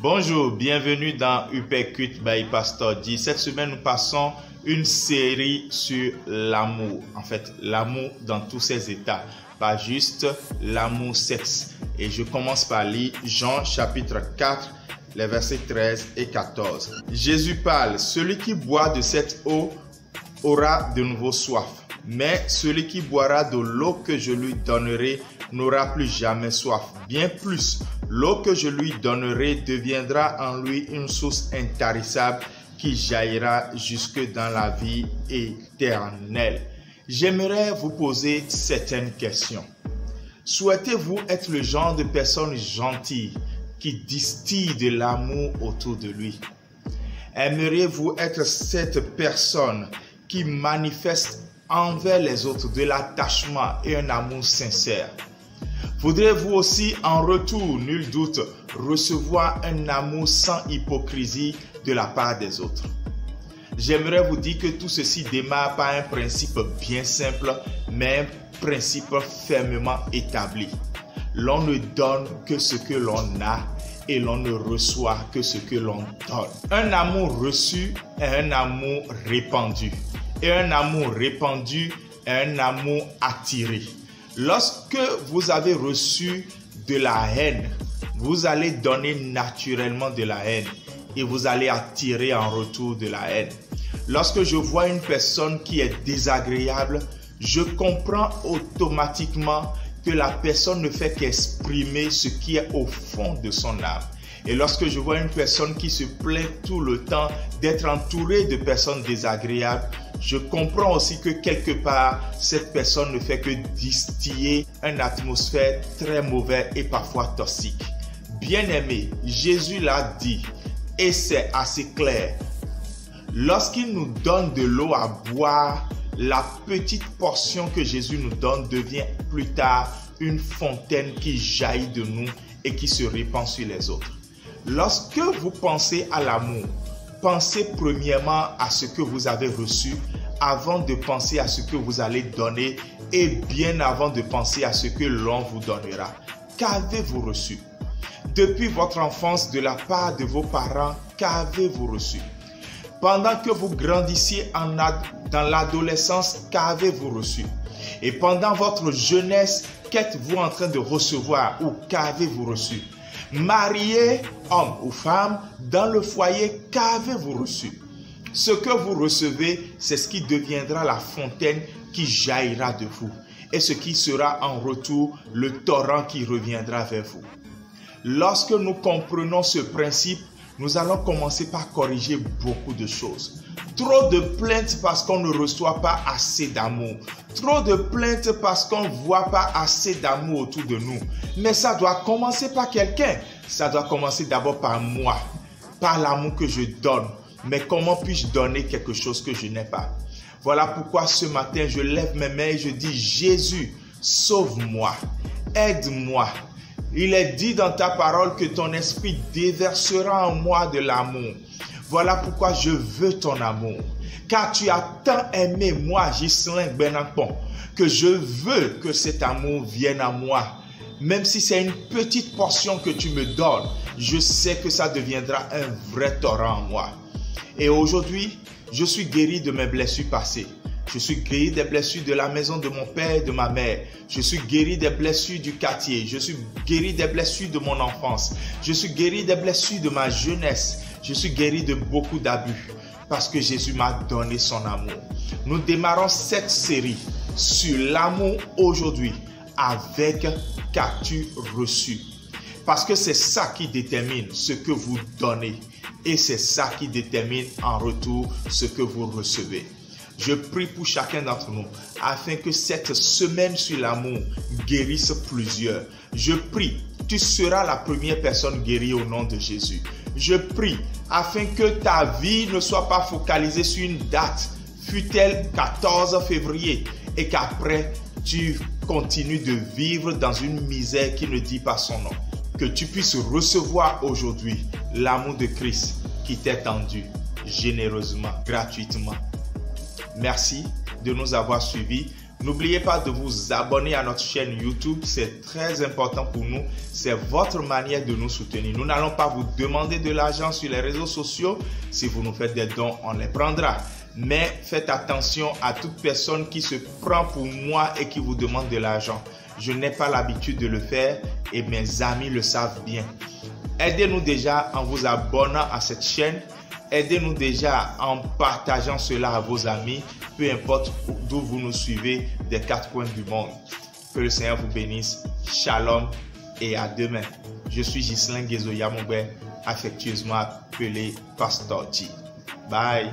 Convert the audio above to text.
Bonjour, bienvenue dans Uppercut by Pastor D. Cette semaine, nous passons une série sur l'amour. En fait, l'amour dans tous ses états, pas juste l'amour sexe. Et je commence par lire Jean chapitre 4, les versets 13 et 14. Jésus parle, celui qui boit de cette eau aura de nouveau soif. Mais celui qui boira de l'eau que je lui donnerai n'aura plus jamais soif. Bien plus, l'eau que je lui donnerai deviendra en lui une source intarissable qui jaillira jusque dans la vie éternelle. J'aimerais vous poser certaines questions. Souhaitez-vous être le genre de personne gentille qui distille de l'amour autour de lui? Aimeriez-vous être cette personne qui manifeste envers les autres de l'attachement et un amour sincère? Voudrez-vous aussi en retour, nul doute, recevoir un amour sans hypocrisie de la part des autres? J'aimerais vous dire que tout ceci démarre par un principe bien simple, mais un principe fermement établi. L'on ne donne que ce que l'on a et l'on ne reçoit que ce que l'on donne. Un amour reçu est un amour répandu. Et un amour répandu est un amour attiré. Lorsque vous avez reçu de la haine, vous allez donner naturellement de la haine et vous allez attirer en retour de la haine. Lorsque je vois une personne qui est désagréable, je comprends automatiquement que la personne ne fait qu'exprimer ce qui est au fond de son âme. Et lorsque je vois une personne qui se plaint tout le temps d'être entourée de personnes désagréables, je comprends aussi que quelque part, cette personne ne fait que distiller une atmosphère très mauvaise et parfois toxique. Bien-aimé, Jésus l'a dit et c'est assez clair. Lorsqu'il nous donne de l'eau à boire, la petite portion que Jésus nous donne devient plus tard une fontaine qui jaillit de nous et qui se répand sur les autres. Lorsque vous pensez à l'amour, pensez premièrement à ce que vous avez reçu avant de penser à ce que vous allez donner et bien avant de penser à ce que l'on vous donnera. Qu'avez-vous reçu? Depuis votre enfance, de la part de vos parents, qu'avez-vous reçu? Pendant que vous grandissiez dans l'adolescence, qu'avez-vous reçu? Et pendant votre jeunesse, qu'êtes-vous en train de recevoir ou qu'avez-vous reçu? Marié, homme ou femme, dans le foyer, qu'avez-vous reçu? Ce que vous recevez, c'est ce qui deviendra la fontaine qui jaillira de vous. Et ce qui sera en retour le torrent qui reviendra vers vous. Lorsque nous comprenons ce principe, nous allons commencer par corriger beaucoup de choses. Trop de plaintes parce qu'on ne reçoit pas assez d'amour. Trop de plaintes parce qu'on ne voit pas assez d'amour autour de nous. Mais ça doit commencer par quelqu'un. Ça doit commencer d'abord par moi, par l'amour que je donne. Mais comment puis-je donner quelque chose que je n'ai pas? Voilà pourquoi ce matin, je lève mes mains et je dis, Jésus, sauve-moi, aide-moi. Il est dit dans ta parole que ton esprit déversera en moi de l'amour. Voilà pourquoi je veux ton amour. Car tu as tant aimé moi, Ghislain Benampon, que je veux que cet amour vienne à moi. Même si c'est une petite portion que tu me donnes, je sais que ça deviendra un vrai torrent en moi. Et aujourd'hui, je suis guéri de mes blessures passées. Je suis guéri des blessures de la maison de mon père et de ma mère. Je suis guéri des blessures du quartier. Je suis guéri des blessures de mon enfance. Je suis guéri des blessures de ma jeunesse. Je suis guéri de beaucoup d'abus parce que Jésus m'a donné son amour. Nous démarrons cette série sur l'amour aujourd'hui avec qu'as-tu reçu? Parce que c'est ça qui détermine ce que vous donnez et c'est ça qui détermine en retour ce que vous recevez. Je prie pour chacun d'entre nous afin que cette semaine sur l'amour guérisse plusieurs. Je prie, tu seras la première personne guérie au nom de Jésus. Je prie afin que ta vie ne soit pas focalisée sur une date, fût-elle 14 février, et qu'après tu continues de vivre dans une misère qui ne dit pas son nom. Que tu puisses recevoir aujourd'hui l'amour de Christ qui t'est tendu généreusement, gratuitement. Merci de nous avoir suivis. N'oubliez pas de vous abonner à notre chaîne YouTube, c'est très important pour nous. C'est votre manière de nous soutenir. Nous n'allons pas vous demander de l'argent sur les réseaux sociaux. Si vous nous faites des dons, on les prendra. Mais faites attention à toute personne qui se prend pour moi et qui vous demande de l'argent. Je n'ai pas l'habitude de le faire et mes amis le savent bien. Aidez-nous déjà en vous abonnant à cette chaîne. Aidez-nous déjà en partageant cela à vos amis, peu importe d'où vous nous suivez des 4 coins du monde. Que le Seigneur vous bénisse. Shalom et à demain. Je suis Ghislain Guézo Yamongbe, affectueusement appelé Pasteur G. Bye.